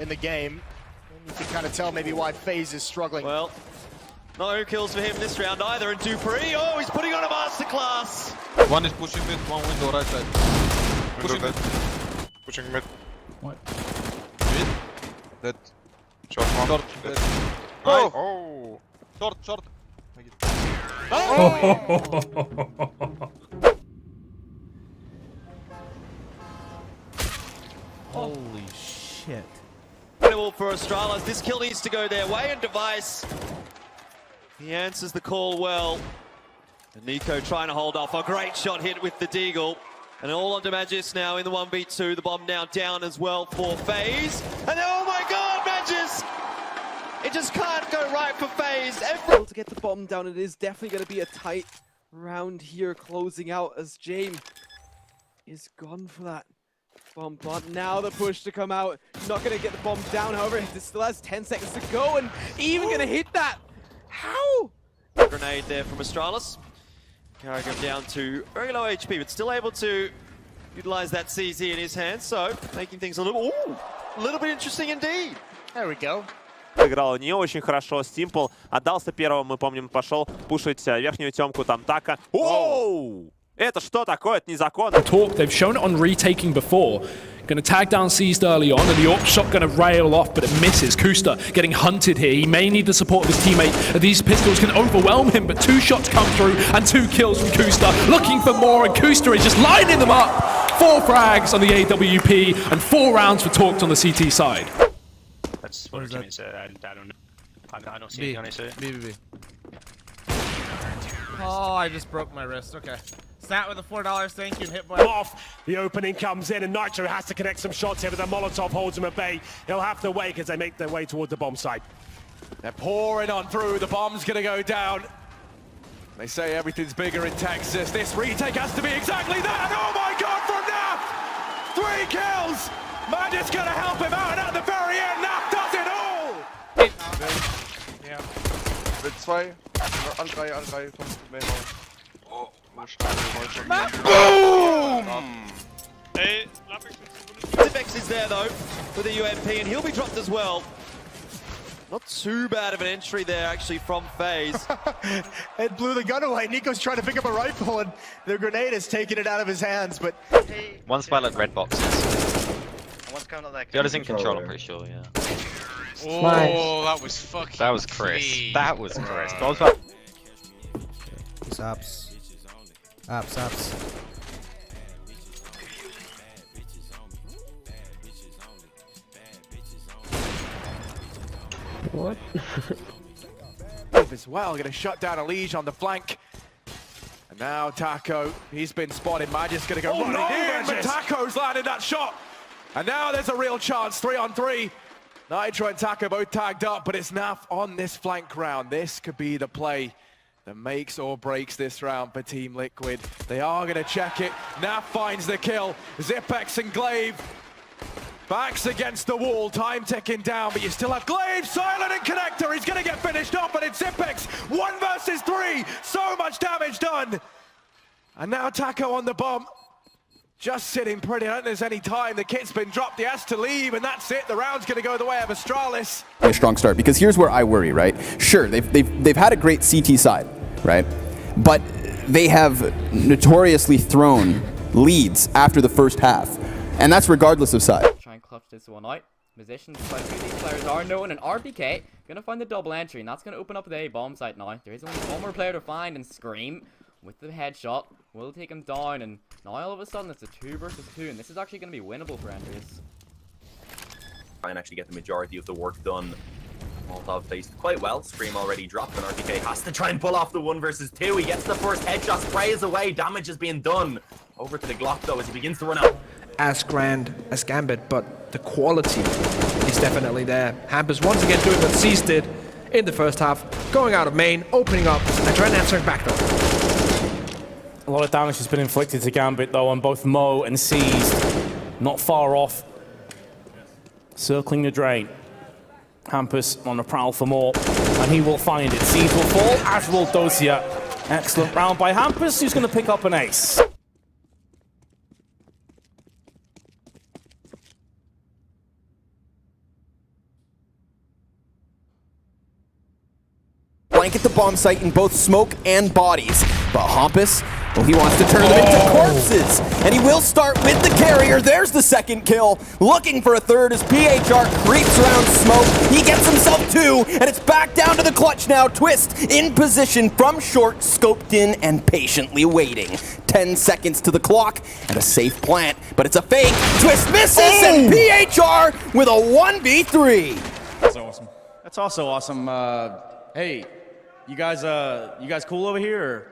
in the game. And you can kind of tell maybe why FaZe is struggling. Well, no kills for him this round either, and Dupree, oh, he's putting on a masterclass. One is pushing mid, one window right side. Pushing mid. Pushing mid. What? Mid? Dead. Short one. Short. Dead. Oh! Oh! Short, short. Holy shit. Incredible for Astralis. This kill needs to go their way, and Device, he answers the call well. And Nico trying to hold off. A great shot hit with the Deagle. And all onto Magis now in the 1v2. The bomb now down as well for FaZe. And oh my god, Magis! It just can't go right for FaZe. To get the bomb down, it is definitely going to be a tight round here, closing out as James is gone for that bomb plant. Now the push to come out, not going to get the bomb down, however, it still has 10 seconds to go, and even going to hit that. How? Grenade there from Astralis. Carrigan down to very low HP, but still able to utilize that CZ in his hands, so making things a little bit interesting indeed. There we go. Играл не очень хорошо. Simple отдался первым, мы помним, пошел пушить верхнюю темку там Така. Оу! Это что такое? Это незаконно. Talk, they've shown it on retaking before. Going to tag down Seized early on, and the AWP shot going to rail off, but it misses. Kusta getting hunted here. He may need the support of his teammate. These pistols can overwhelm him, but 2 shots come through and 2 kills from Kusta. Looking for more, and Kusta is just lining them up. 4 frags on the AWP and 4 rounds for Talked on the CT side. That's what it means. I don't know. I don't see it, honestly. B. Oh, I just broke my wrist. Okay. Sat with a $4, thank you, and hit by off. The opening comes in, and Nitro has to connect some shots here, but the Molotov holds him at bay. He'll have to wait as they make their way toward the bomb site. They're pouring on through. The bomb's going to go down. They say everything's bigger in Texas. This retake has to be exactly that. Oh my God, from Naf! 3 kills! Magic's going to help him out, and at the very end, Naf does it all! Ja. Mit 2. Alle drei kommt mehr raus. Oh, Boom! Hey, Zipex is there though with the UMP, and he'll be dropped as well. Not too bad of an entry there actually from FaZe. It blew the gun away. Nico's trying to pick up a rifle, and the grenade has taken it out of his hands, but... One's by like red boxes. The other's in control, I'm pretty sure, yeah. Oh, nice. That was fucking That was Chris. clean. That was Chris. Apps. Apps. What? As well, going to shut down a Liege on the flank. And now Taco, he's been spotted. Magic's going to go running in, but Taco's landed that shot. And now there's a real chance, 3-on-3. Nitro and Taco both tagged up, but it's Naf on this flank round. This could be the play that makes or breaks this round for Team Liquid. They are going to check it. Naf finds the kill. Zipex and Glaive. Backs against the wall, time ticking down, but you still have Glaive, Silent and Connector. He's going to get finished off, and it's Zipex. 1 versus 3. So much damage done. And now Taco on the bomb. Just sitting pretty. I don't think there's any time. The kit's been dropped. He has to leave, and that's it. The round's going to go the way of Astralis. A strong start, because here's where I worry, right? Sure, they've had a great CT side, right? But they have notoriously thrown leads after the first half, and that's regardless of side. Try and clutch this one out. Positions by who these players are known, and RBK gonna find the double entry, and that's gonna open up the A bomb site now. There is only one more player to find, and Scream with the headshot will take him down, and now all of a sudden it's a 2 versus 2, and this is actually going to be winnable for Andreas. Try and actually get the majority of the work done. Molotov faced quite well. Scream already dropped, and RPK has to try and pull off the 1 versus 2. He gets the first headshot, sprays away, damage is being done. Over to the Glock though as he begins to run out. As grand as Gambit, but the quality is definitely there. Hampus once again doing what Seized did in the first half, going out of main, opening up, and trying to answer back door. A lot of damage has been inflicted to Gambit, though, on both Mo and Seized. Not far off. Circling the drain. Hampus on the prowl for more, and he will find it. Seized will fall, as will Dosia. Excellent round by Hampus, who's going to pick up an ace. blanket the bomb site in both smoke and bodies. But Hampus, well, he wants to turn them into corpses. And he will start with the carrier. There's the second kill. Looking for a third as PHR creeps around smoke. He gets himself 2, and it's back down to the clutch now. Twist in position from short, scoped in and patiently waiting. 10 seconds to the clock and a safe plant, but it's a fake. Twist misses and PHR with a 1v3. That's awesome. That's also awesome. Hey, you guys cool over here? Or?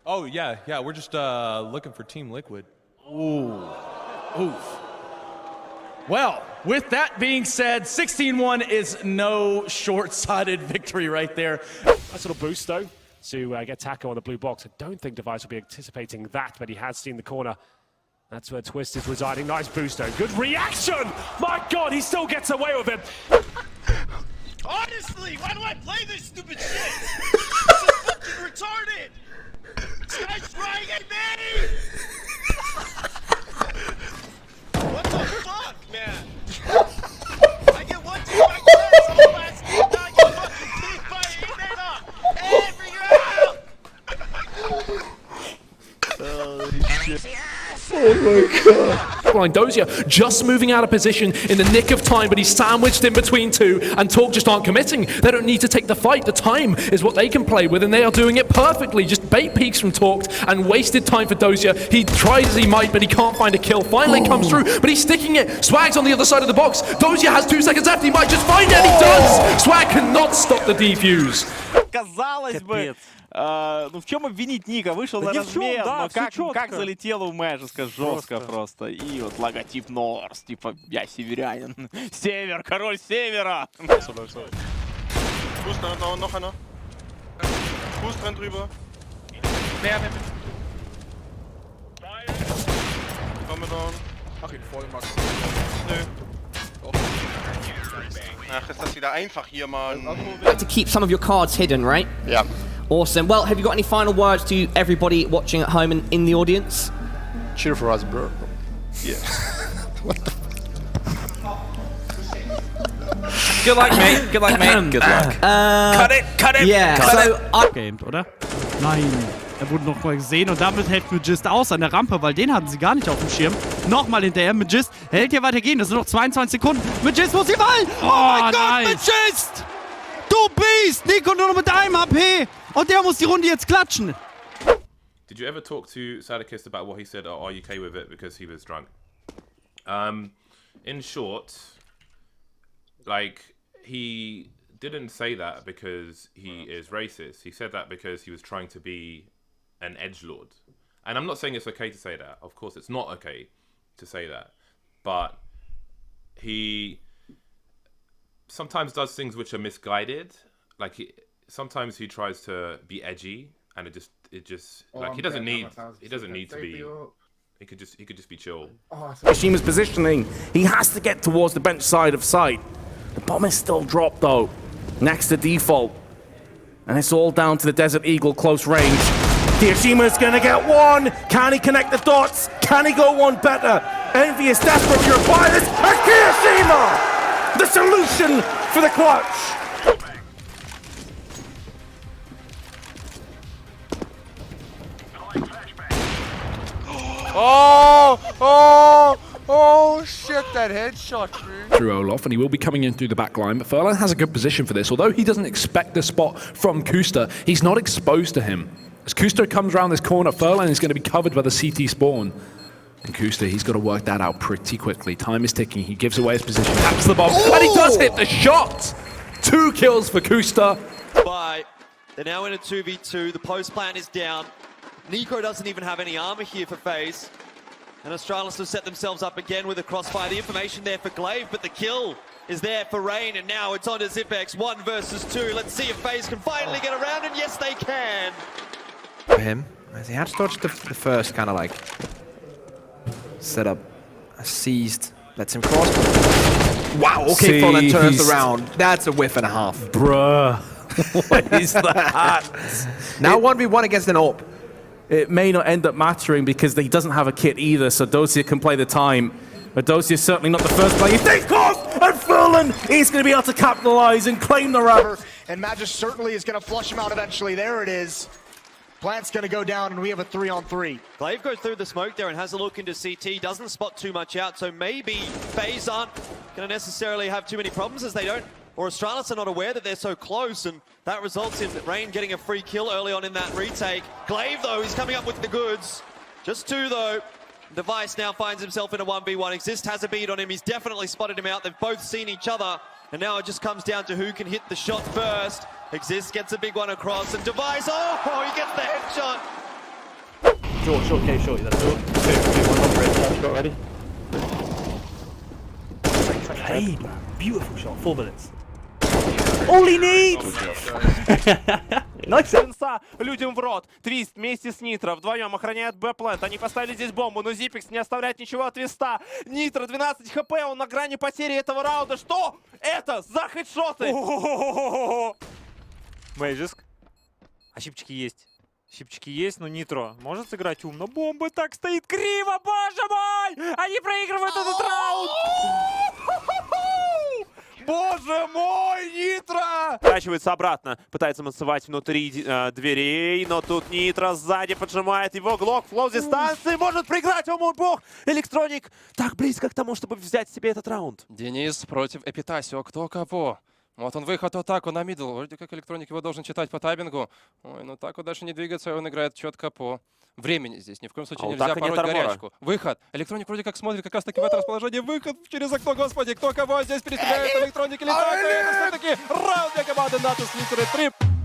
Oh, yeah, we're just looking for Team Liquid. Ooh. Oof. Well, with that being said, 16-1 is no short-sighted victory right there. Nice little boost, though, to get Taco on the blue box. I don't think Device will be anticipating that, but he has seen the corner. That's where Twist is residing. Nice boost, though. Good reaction! My God, he still gets away with it. Honestly, why do I play this stupid shit? This is fucking retarded! This guy's trying at me! What the fuck, man? I get one team by class on the last game, now I get fucking team by every round! Holy shit. Oh my God. Dozier just moving out of position in the nick of time, but he's sandwiched in between two, and Talk just aren't committing. They don't need to take the fight. The time is what they can play with, and they are doing it perfectly. Just bait peeks from Talk and wasted time for Dozier. He tries as he might, but he can't find a kill. Finally comes through, but he's sticking it. Swag's on the other side of the box. Dozier has 2 seconds left. He might just find it, and he does. Swag cannot stop the defuse. Казалось бы, ну в чем обвинить Ника? Вышел на размен, но как залетело в Мэджиска жестко просто. И вот логотип Норс, типа я северянин. Север, король севера. Fuß noch einer. Fuß dran drüber. Wer? Komme down. Mach ihn voll, Max. Nö. Ach, ist das wieder einfach hier, Mann. To keep some of your cards hidden, right? Yeah. Awesome. Well, have you got any final words to everybody watching at home and in the audience? Cheer for us, bro. Yeah. Good luck, mate. Good luck, mate. Good luck. Cut it! Yeah, so... Gamed, oder? Nein, er wurde noch mal gesehen und damit hält Magist aus an der Rampe, weil den hatten sie gar nicht auf dem Schirm. Nochmal hinterher, Magist hält hier weiter gehen, das sind noch 22 Sekunden. Magist muss den Ball! Oh mein Gott, Magist! Du Biest! Nico nur noch mit einem HP! Und der muss die Runde jetzt klatschen! Did you ever talk to Sadakist about what he said, are you okay with it, because he was drunk? In short, like, he didn't say that because he is racist. He said that because he was trying to be an edgelord. And I'm not saying it's okay to say that. Of course, it's not okay to say that. But he sometimes does things which are misguided. Like, sometimes he tries to be edgy, and it just like he doesn't need to be. He could just be chill. Yoshima's positioning. He has to get towards the bench side of site. The bomb is still dropped though, next to default. And it's all down to the Desert Eagle close range. Yoshima's gonna get one. Can he connect the dots? Can he go one better? Envy is desperate to reply this. And Kiyoshima, the solution for the clutch. Oh, shit, that headshot, dude. Through Olaf, and he will be coming in through the back line, but Furlan has a good position for this. Although he doesn't expect the spot from Kusta, he's not exposed to him. As Kusta comes around this corner, Furlan is going to be covered by the CT spawn. And Kusta, he's got to work that out pretty quickly. Time is ticking. He gives away his position, taps the bomb, and he does hit the shot! 2 kills for Kusta. They're now in a 2v2. The post plan is down. Nico doesn't even have any armor here for FaZe. And Astralis have set themselves up again with a crossfire. The information there for Glaive, but the kill is there for Rain, and now it's on to Zipex. 1 versus 2. Let's see if FaZe can finally get around, and yes, they can. For him, as he had dodged the first kind of like setup, seized, lets him cross. Wow, okay, Fallen turns around. That's a whiff and a half. Bruh. What is that? Now 1v1 against an AWP. It may not end up mattering because he doesn't have a kit either, so Dozier can play the time. But Dozier is certainly not the first player you think of, and Nolan is going to be able to capitalize and claim the round. And Magic certainly is going to flush him out eventually. There it is. Plant's going to go down, and we have a 3-on-3. Glaive goes through the smoke there and has a look into CT. Doesn't spot too much out, so maybe FaZe aren't going to necessarily have too many problems as they don't, or Astralis are not aware that they're so close, and that results in Rain getting a free kill early on in that retake. Glaive, though, he's coming up with the goods. Just 2, though. Device now finds himself in a 1v1. Exist has a beat on him. He's definitely spotted him out. They've both seen each other. And now it just comes down to who can hit the shot first. Exist gets a big one across. And Device, oh, he gets the headshot. Short, K, short. That's short. 2, 1 on red. Shot ready. Hey, man. Beautiful shot. 4 minutes. All he needs! Сенса людям в рот. Твист вместе с Нитро вдвоем охраняют Б-плент. Они поставили здесь бомбу, но Зипикс не оставляет ничего от Твиста. Нитро 12 хп, он на грани потери этого раунда. Что это за хедшоты? Мэйджиск. А щипчики есть. Щипчики есть, но Нитро может сыграть умно. Бомба так стоит криво, боже мой! Они проигрывают этот раунд! Боже мой, Нитро! Поворачивается обратно, пытается массовать внутри дверей, но тут Нитро сзади поджимает его. Глок, флоу дистанции, может проиграть, о мой бог! Электроник так близко к тому, чтобы взять себе этот раунд. Денис против Эпитасио, кто кого? Вот он выход атаку на мидл. Вроде как Электроник его должен читать по таймингу. Ой, ну так вот дальше не двигаться, он играет четко по времени здесь. Ни в коем случае нельзя пороть горячку. Выход. Электроник вроде как смотрит как раз таки в это расположение. Выход через окно, господи. Кто кого здесь перестреляет? Электроник или так? Это все-таки раунд для команды Натус Литеры 3.